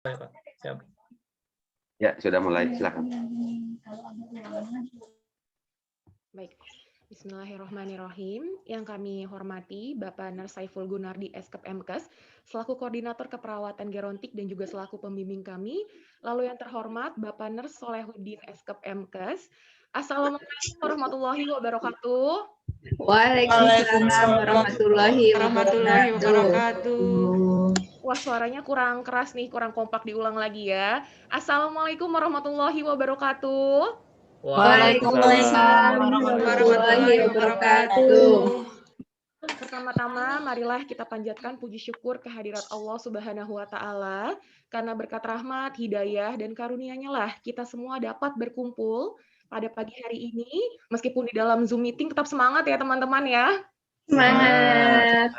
Pak. Siap. Ya, sudah mulai. Silakan. Baik. Bismillahirrahmanirrahim. Yang kami hormati Bapak Nars Saiful Gunardi Eskep Mkes, selaku Koordinator Keperawatan Gerontik dan juga selaku pembimbing kami. Lalu yang terhormat Bapak Nars Solehuddin Eskep Mkes. Assalamualaikum warahmatullahi wabarakatuh. Waalaikumsalam warahmatullahi wabarakatuh. Wah, suaranya kurang keras nih, kurang kompak, diulang lagi ya. Assalamualaikum warahmatullahi wabarakatuh. Waalaikumsalam warahmatullahi wabarakatuh. Pertama-tama, marilah kita panjatkan puji syukur kehadirat Allah Subhanahu wa Ta'ala, karena berkat rahmat, hidayah, dan karunia-Nya lah kita semua dapat berkumpul pada pagi hari ini, meskipun di dalam Zoom meeting tetap semangat ya teman-teman ya. Semangat.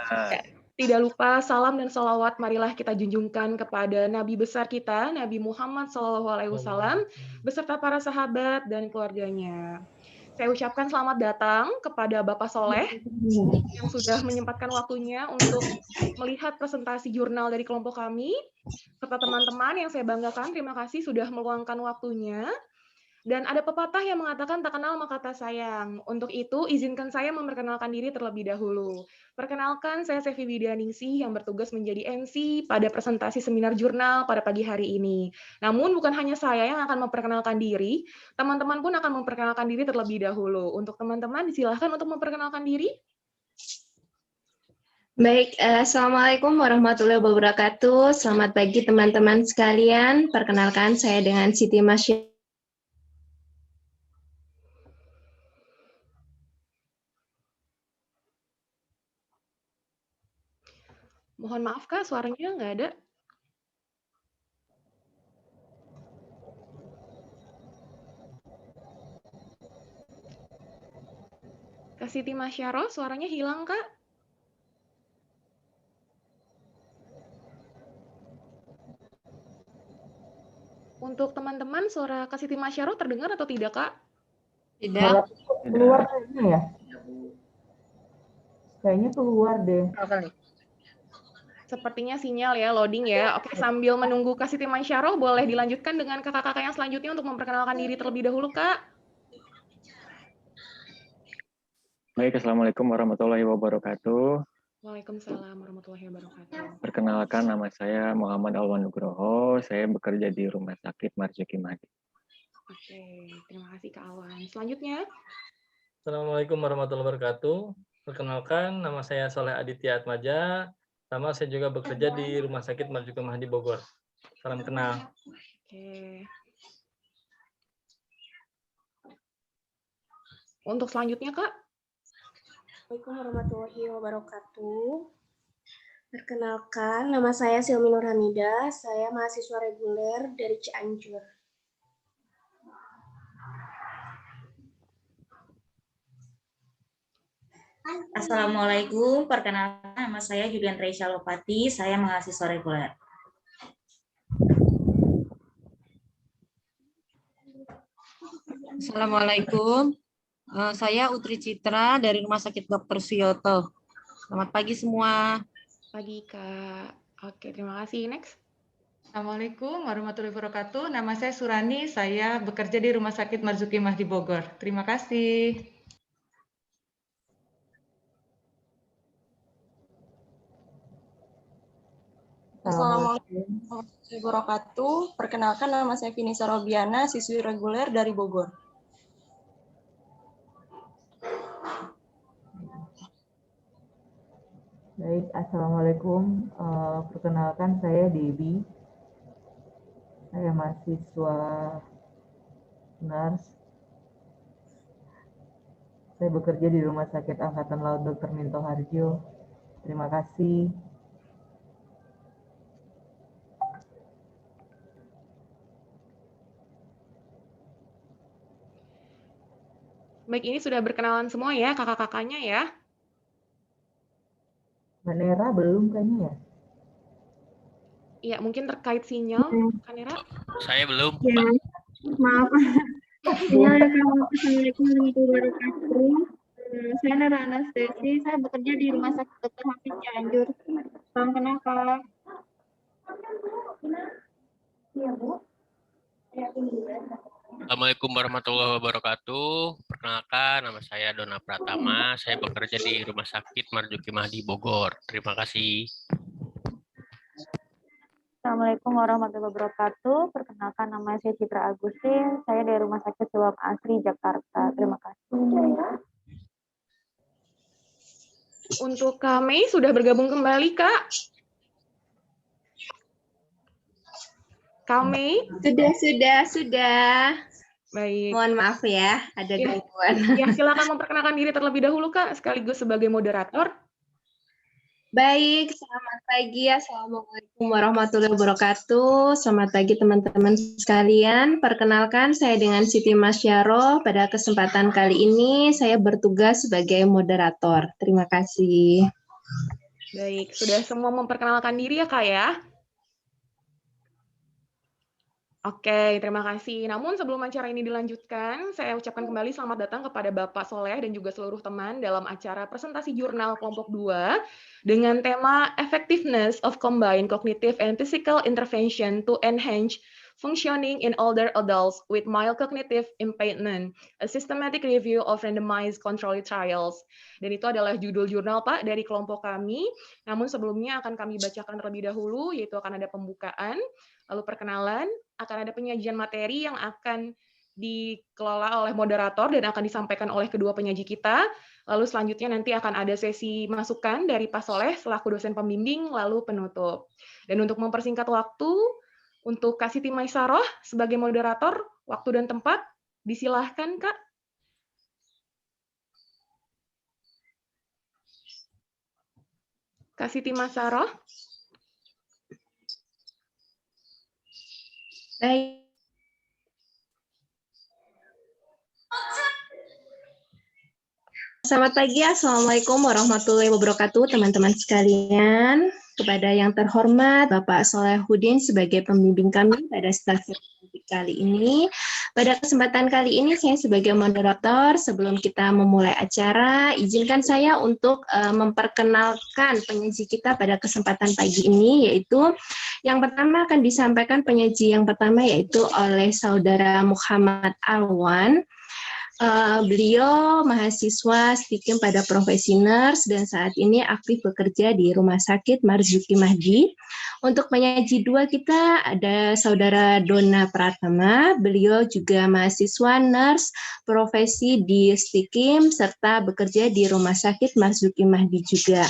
Tidak lupa salam dan salawat marilah kita junjungkan kepada Nabi besar kita, Nabi Muhammad SAW, beserta para sahabat dan keluarganya. Saya ucapkan selamat datang kepada Bapak Soleh yang sudah menyempatkan waktunya untuk melihat presentasi jurnal dari kelompok kami, serta teman-teman yang saya banggakan, terima kasih sudah meluangkan waktunya. Dan ada pepatah yang mengatakan tak kenal maka tak sayang. Untuk itu, izinkan saya memperkenalkan diri terlebih dahulu. Perkenalkan, saya Sevi Widianingsih yang bertugas menjadi MC pada presentasi seminar jurnal pada pagi hari ini. Namun, bukan hanya saya yang akan memperkenalkan diri, teman-teman pun akan memperkenalkan diri terlebih dahulu. Untuk teman-teman, disilahkan untuk memperkenalkan diri. Baik, Assalamualaikum warahmatullahi wabarakatuh. Selamat pagi teman-teman sekalian. Perkenalkan, saya dengan Siti Masya. Mohon maaf Kak, suaranya nggak ada. Kak Siti Masyaro, suaranya hilang Kak. Untuk teman-teman, suara Kak Siti Masyaro terdengar atau tidak Kak? Tidak. Keluar kayaknya ya? Kayaknya keluar deh. Sepertinya sinyal ya, loading ya. Oke, sambil menunggu Kak Siti Masyaro, boleh dilanjutkan dengan kakak-kakak yang selanjutnya untuk memperkenalkan diri terlebih dahulu, Kak. Baik, Assalamualaikum warahmatullahi wabarakatuh. Waalaikumsalam warahmatullahi wabarakatuh. Perkenalkan, nama saya Muhammad Alwan Nugroho. Saya bekerja di Rumah Sakit Marzuki Mahdi. Oke, terima kasih Kak Alwan. Selanjutnya. Assalamualaikum warahmatullahi wabarakatuh. Perkenalkan, nama saya Soleh Aditya Atmaja. Sama saya juga bekerja di Rumah Sakit Marzuki Mahdi Bogor. Salam kenal. Oke. Untuk selanjutnya, Kak. Assalamualaikum warahmatullahi wabarakatuh. Perkenalkan, nama saya Silmi Nur Hamida. Saya mahasiswa reguler dari Cianjur. Assalamualaikum, perkenalkan nama saya Julian Reisha Lopati, saya mahasiswa reguler. Assalamualaikum, saya Utri Citra dari Rumah Sakit Dr. Suyoto. Selamat pagi semua. Pagi Kak. Oke, terima kasih. Next. Assalamualaikum warahmatullahi wabarakatuh. Nama saya Surani, saya bekerja di Rumah Sakit Marzuki Mahdi Bogor. Terima kasih. Assalamualaikum warahmatullahi wabarakatuh. Perkenalkan, nama saya Vinisa Robiana, siswi reguler dari Bogor. Baik, Assalamualaikum. Perkenalkan saya Debbie. Saya mahasiswa nurse. Saya bekerja di Rumah Sakit Angkatan Laut Dr. Minto Harjo. Terima kasih. Baik, ini sudah berkenalan semua ya, kakak-kakaknya ya. Mbak Nera belum kayaknya ya? Iya, mungkin terkait sinyal, Kak Nera. Saya belum. Ya, maaf. Assalamualaikum warahmatullahi wabarakatuh. Saya Nera Anastasi, saya bekerja di Rumah Sakit Dr. Hafiz Cianjur. Salam kenal Kak. Assalamualaikum warahmatullahi wabarakatuh. Perkenalkan, nama saya Dona Pratama. Saya bekerja di Rumah Sakit Marzuki Mahdi Bogor. Terima kasih. Assalamualaikum warahmatullahi wabarakatuh. Perkenalkan, nama saya Citra Agustin. Saya dari Rumah Sakit Siloam Asri, Jakarta. Terima kasih. Untuk Kak Mei sudah bergabung kembali, Kak? Kak Mei? Sudah. Baik. Mohon maaf ya, ada gangguan. Ya, silakan memperkenalkan diri terlebih dahulu, Kak, sekaligus sebagai moderator. Baik, selamat pagi. Assalamualaikum warahmatullahi wabarakatuh. Selamat pagi teman-teman sekalian. Perkenalkan, saya dengan Siti Masyaro. Pada kesempatan kali ini, saya bertugas sebagai moderator. Terima kasih. Baik, sudah semua memperkenalkan diri ya, Kak, ya? Oke, terima kasih. Namun sebelum acara ini dilanjutkan, saya ucapkan kembali selamat datang kepada Bapak Soleh dan juga seluruh teman dalam acara presentasi jurnal kelompok 2 dengan tema Effectiveness of Combined Cognitive and Physical Intervention to Enhance Functioning in Older Adults with Mild Cognitive Impairment, a Systematic Review of Randomized Controlled Trials. Dan itu adalah judul jurnal, Pak, dari kelompok kami. Namun sebelumnya akan kami bacakan terlebih dahulu, yaitu akan ada pembukaan, lalu perkenalan, akan ada penyajian materi yang akan dikelola oleh moderator dan akan disampaikan oleh kedua penyaji kita. Lalu selanjutnya nanti akan ada sesi masukan dari Pak Soleh selaku dosen pembimbing, lalu penutup. Dan untuk mempersingkat waktu, untuk Kak Siti Maisaroh sebagai moderator, waktu dan tempat, disilahkan, Kak. Kak Siti Maisaroh. Baik. Selamat pagi, Assalamualaikum warahmatullahi wabarakatuh, teman-teman sekalian. Kepada yang terhormat Bapak Solehudin sebagai pembimbing kami pada stasiun kali ini. Pada kesempatan kali ini saya sebagai moderator, sebelum kita memulai acara, izinkan saya untuk memperkenalkan penyaji kita pada kesempatan pagi ini, yaitu yang pertama akan disampaikan penyaji yang pertama yaitu oleh Saudara Muhammad Alwan. Beliau mahasiswa STIKIM pada profesi nurse dan saat ini aktif bekerja di Rumah Sakit Marzuki Mahdi. Untuk penyaji dua kita ada Saudara Dona Pratama, beliau juga mahasiswa nurse profesi di STIKIM serta bekerja di Rumah Sakit Marzuki Mahdi juga.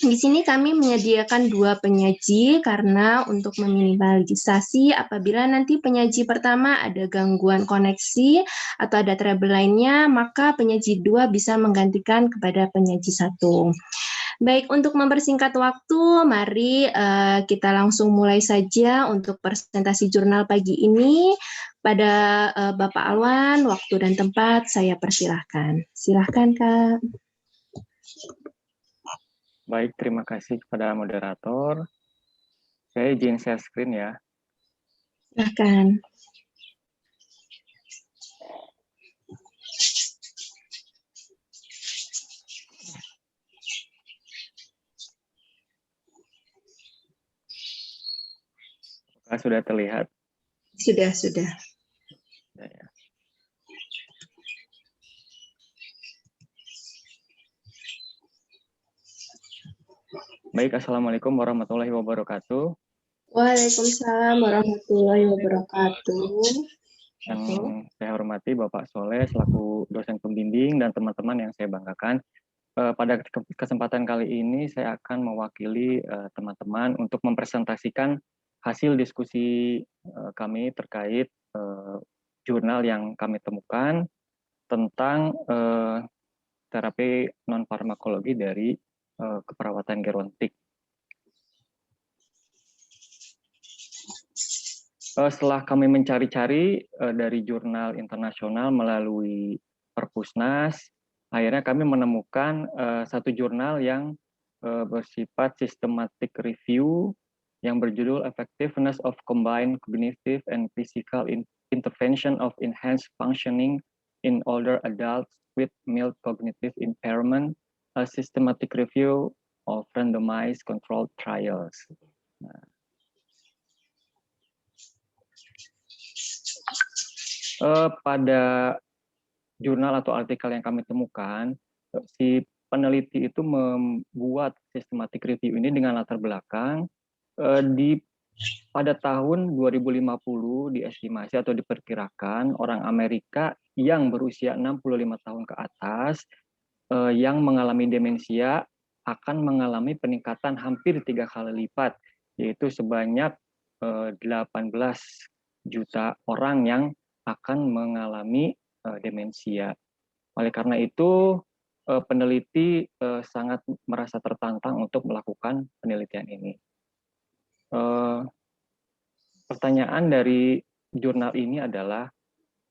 Di sini kami menyediakan dua penyaji karena untuk meminimalisasi apabila nanti penyaji pertama ada gangguan koneksi atau ada trouble lainnya, maka penyaji dua bisa menggantikan kepada penyaji satu. Baik, untuk mempersingkat waktu, mari kita langsung mulai saja untuk presentasi jurnal pagi ini. Pada Bapak Alwan, waktu dan tempat saya persilahkan. Silahkan, Kak. Baik, terima kasih kepada moderator. Saya izin share screen ya. Silahkan. Apakah sudah terlihat? Sudah. Ya. Baik, Assalamualaikum warahmatullahi wabarakatuh. Waalaikumsalam warahmatullahi wabarakatuh. Yang saya hormati Bapak Soleh selaku dosen pembimbing dan teman-teman yang saya banggakan. Pada kesempatan kali ini saya akan mewakili teman-teman untuk mempresentasikan hasil diskusi kami terkait jurnal yang kami temukan tentang terapi non-farmakologi dari keperawatan gerontik. Setelah kami mencari-cari dari jurnal internasional melalui Perpusnas, akhirnya kami menemukan satu jurnal yang bersifat systematic review yang berjudul Effectiveness of Combined Cognitive and Physical Intervention of Enhanced Functioning in Older Adults with Mild Cognitive Impairment, a Systematic Review of Randomized Controlled Trials. Nah. Pada jurnal atau artikel yang kami temukan, si peneliti itu membuat systematic review ini dengan latar belakang pada tahun 2050 diestimasi atau diperkirakan orang Amerika yang berusia 65 tahun ke atas yang mengalami demensia akan mengalami peningkatan hampir 3 kali lipat, yaitu sebanyak 18 juta orang yang akan mengalami demensia. Oleh karena itu, peneliti sangat merasa tertantang untuk melakukan penelitian ini. Pertanyaan dari jurnal ini adalah,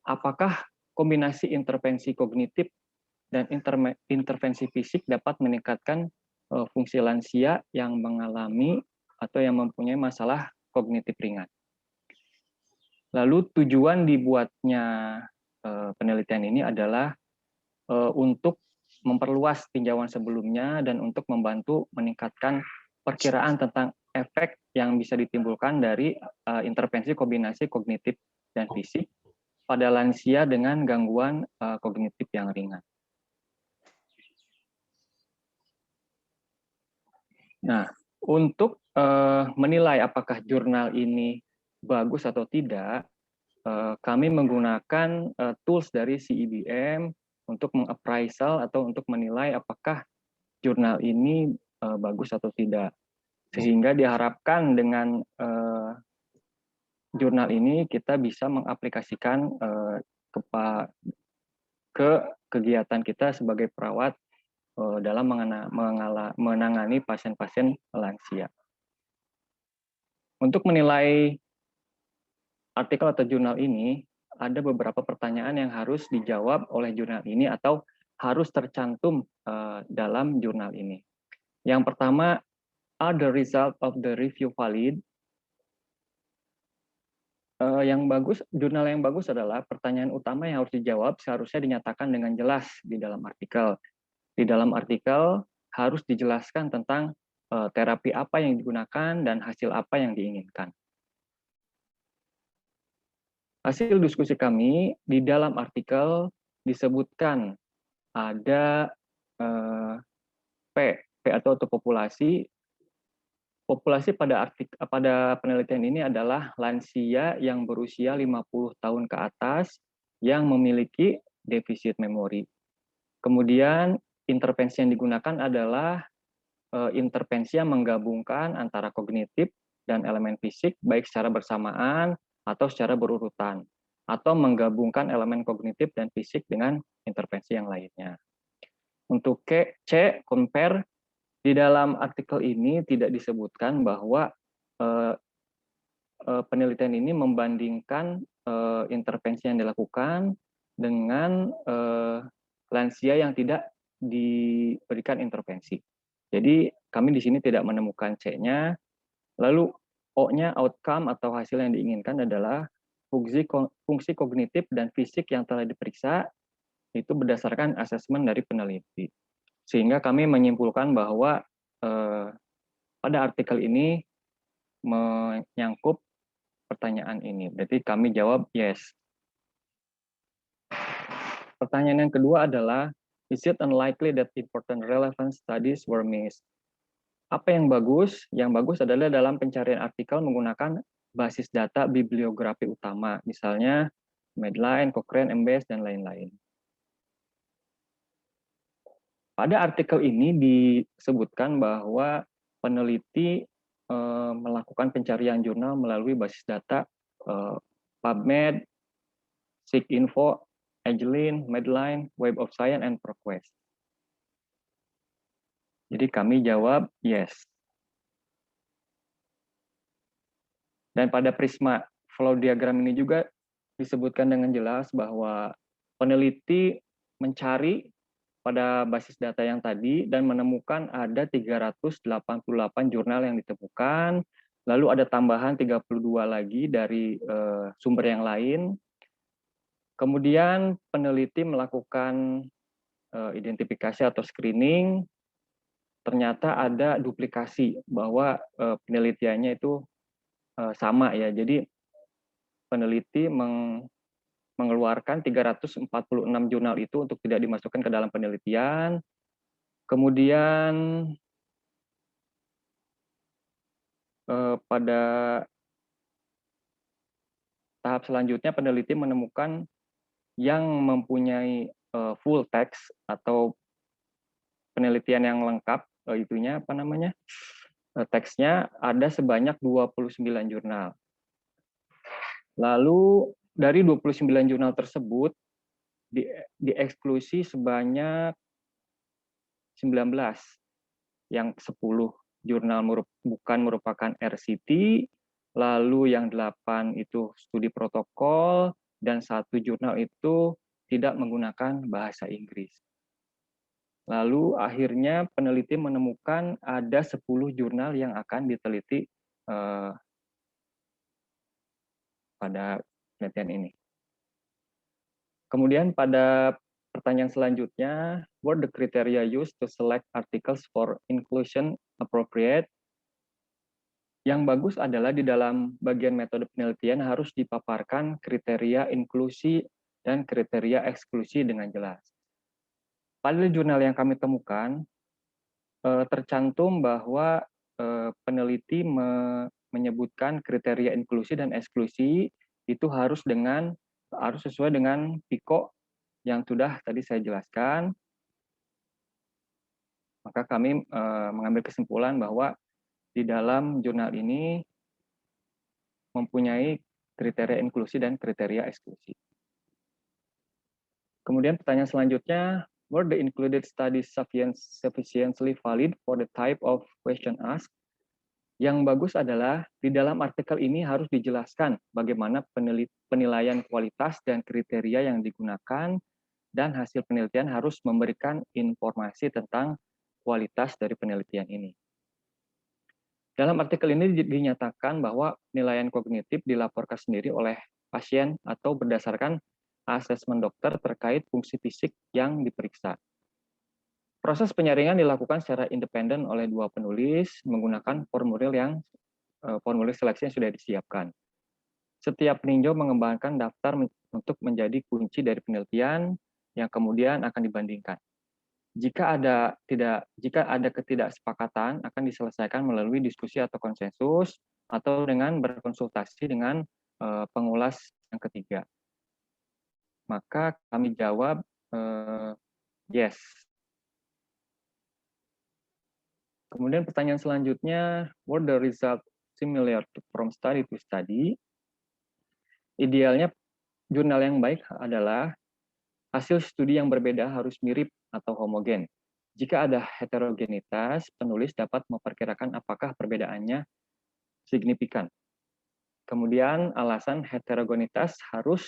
apakah kombinasi intervensi kognitif dan intervensi fisik dapat meningkatkan fungsi lansia yang mengalami atau yang mempunyai masalah kognitif ringan? Lalu tujuan dibuatnya penelitian ini adalah untuk memperluas tinjauan sebelumnya dan untuk membantu meningkatkan perkiraan tentang efek yang bisa ditimbulkan dari intervensi kombinasi kognitif dan fisik pada lansia dengan gangguan kognitif yang ringan. Nah, untuk menilai apakah jurnal ini bagus atau tidak, kami menggunakan tools dari CEBM untuk mengappraisal atau untuk menilai apakah jurnal ini bagus atau tidak. Sehingga diharapkan dengan jurnal ini kita bisa mengaplikasikan ke kegiatan kita sebagai perawat dalam menangani pasien-pasien lansia. Untuk menilai artikel atau jurnal ini, ada beberapa pertanyaan yang harus dijawab oleh jurnal ini atau harus tercantum dalam jurnal ini. Yang pertama, are the result of the review valid? Jurnal yang bagus adalah pertanyaan utama yang harus dijawab seharusnya dinyatakan dengan jelas di dalam artikel. Di dalam artikel harus dijelaskan tentang terapi apa yang digunakan dan hasil apa yang diinginkan. Hasil diskusi kami di dalam artikel disebutkan ada P atau populasi. Populasi pada penelitian ini adalah lansia yang berusia 50 tahun ke atas yang memiliki defisit memori. Kemudian intervensi yang digunakan adalah intervensi yang menggabungkan antara kognitif dan elemen fisik baik secara bersamaan atau secara berurutan, atau menggabungkan elemen kognitif dan fisik dengan intervensi yang lainnya. Untuk C, compare, di dalam artikel ini tidak disebutkan bahwa penelitian ini membandingkan intervensi yang dilakukan dengan lansia yang tidak diberikan intervensi. Jadi kami di sini tidak menemukan C-nya. Lalu O-nya, outcome atau hasil yang diinginkan adalah fungsi kognitif dan fisik yang telah diperiksa itu berdasarkan asesmen dari peneliti. Sehingga kami menyimpulkan bahwa pada artikel ini menyangkut pertanyaan ini. Berarti kami jawab yes. Pertanyaan yang kedua adalah, is it unlikely that important relevant studies were missed? Apa yang bagus? Yang bagus adalah dalam pencarian artikel menggunakan basis data bibliografi utama, misalnya Medline, Cochrane, Embase, dan lain-lain. Pada artikel ini disebutkan bahwa peneliti melakukan pencarian jurnal melalui basis data PubMed, SeqInfo, Agilent, Medline, Web of Science, and ProQuest. Jadi kami jawab yes. Dan pada prisma flow diagram ini juga disebutkan dengan jelas bahwa peneliti mencari pada basis data yang tadi dan menemukan ada 388 jurnal yang ditemukan, lalu ada tambahan 32 lagi dari sumber yang lain. Kemudian peneliti melakukan identifikasi atau screening, ternyata ada duplikasi bahwa penelitiannya itu sama ya. Jadi peneliti mengeluarkan 346 jurnal itu untuk tidak dimasukkan ke dalam penelitian. Kemudian pada tahap selanjutnya peneliti menemukan yang mempunyai full text atau penelitian yang lengkap, teksnya ada sebanyak 29 jurnal. Lalu dari 29 jurnal tersebut dieksklusi sebanyak 19, yang 10 jurnal bukan merupakan RCT, lalu yang 8 itu studi protokol, dan 1 jurnal itu tidak menggunakan bahasa Inggris. Lalu akhirnya peneliti menemukan ada 10 jurnal yang akan diteliti pada penelitian ini. Kemudian pada pertanyaan selanjutnya, were the criteria used to select articles for inclusion appropriate? Yang bagus adalah di dalam bagian metode penelitian harus dipaparkan kriteria inklusi dan kriteria eksklusi dengan jelas. Pada jurnal yang kami temukan, tercantum bahwa peneliti menyebutkan kriteria inklusi dan eksklusi itu harus sesuai dengan PIKO yang sudah tadi saya jelaskan. Maka kami mengambil kesimpulan bahwa di dalam jurnal ini mempunyai kriteria inklusi dan kriteria eksklusi. Kemudian pertanyaan selanjutnya, were the included studies sufficiently valid for the type of question asked? Yang bagus adalah di dalam artikel ini harus dijelaskan bagaimana penilaian kualitas dan kriteria yang digunakan, dan hasil penelitian harus memberikan informasi tentang kualitas dari penelitian ini. Dalam artikel ini dinyatakan bahwa penilaian kognitif dilaporkan sendiri oleh pasien atau berdasarkan asesmen dokter terkait fungsi fisik yang diperiksa. Proses penyaringan dilakukan secara independen oleh 2 penulis menggunakan formulir seleksi yang sudah disiapkan. Setiap peninjau mengembangkan daftar untuk menjadi kunci dari penelitian yang kemudian akan dibandingkan. Jika ada ketidaksepakatan akan diselesaikan melalui diskusi atau konsensus atau dengan berkonsultasi dengan pengulas yang ketiga. Maka kami jawab yes. Kemudian pertanyaan selanjutnya, were the result similar from study to study? Idealnya jurnal yang baik adalah hasil studi yang berbeda harus mirip atau homogen. Jika ada heterogenitas, penulis dapat memperkirakan apakah perbedaannya signifikan. Kemudian alasan heterogenitas harus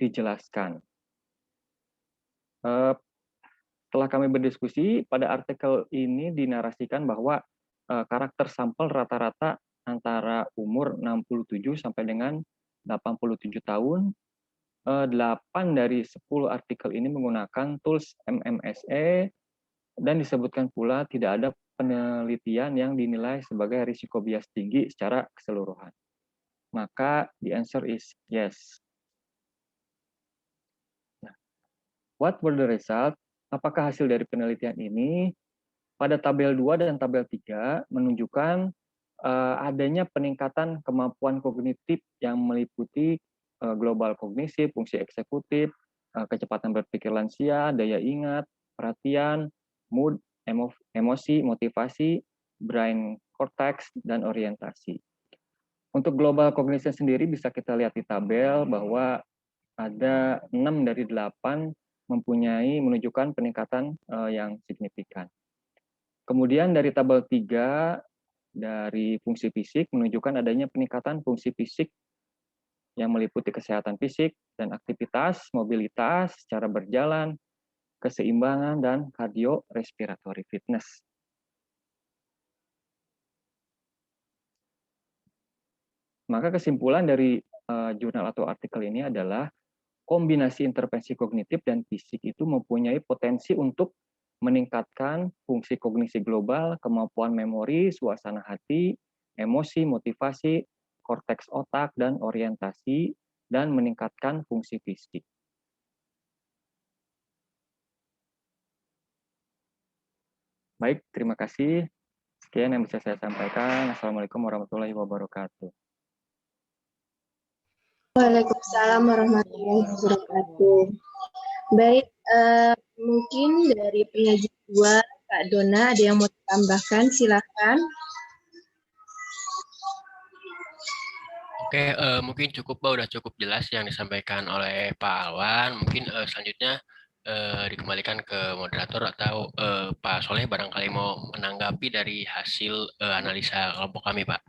dijelaskan. Setelah kami berdiskusi, pada artikel ini dinarasikan bahwa karakter sampel rata-rata antara umur 67 sampai dengan 87 tahun. 8 dari 10 artikel ini menggunakan tools MMSE, dan disebutkan pula tidak ada penelitian yang dinilai sebagai risiko bias tinggi secara keseluruhan. Maka the answer is yes. Nah, what were the result? Apakah hasil dari penelitian ini? Pada tabel 2 dan tabel 3 menunjukkan adanya peningkatan kemampuan kognitif yang meliputi global kognisi, fungsi eksekutif, kecepatan berpikir lansia, daya ingat, perhatian, mood, emosi, motivasi, brain cortex, dan orientasi. Untuk global cognition sendiri bisa kita lihat di tabel bahwa ada 6 dari 8 menunjukkan peningkatan yang signifikan. Kemudian dari tabel 3 dari fungsi fisik menunjukkan adanya peningkatan fungsi fisik yang meliputi kesehatan fisik dan aktivitas, mobilitas, cara berjalan, keseimbangan, dan cardiorespiratory fitness. Maka kesimpulan dari jurnal atau artikel ini adalah kombinasi intervensi kognitif dan fisik itu mempunyai potensi untuk meningkatkan fungsi kognisi global, kemampuan memori, suasana hati, emosi, motivasi, korteks otak, dan orientasi, dan meningkatkan fungsi fisik. Baik, terima kasih. Sekian yang bisa saya sampaikan. Assalamualaikum warahmatullahi wabarakatuh. Waalaikumsalam warahmatullahi wabarakatuh. Baik, mungkin dari penyaji dua, Kak Dona, ada yang mau ditambahkan? Silakan. Oke, mungkin cukup, Mbak, udah cukup jelas yang disampaikan oleh Pak Alwan. Mungkin selanjutnya dikembalikan ke moderator atau Pak Soleh barangkali mau menanggapi dari hasil analisa kelompok kami, Pak.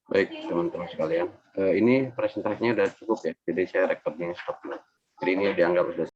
Baik, teman-teman sekalian. Ini presentasinya udah cukup ya, jadi saya recording stop. Jadi ini dianggap sudah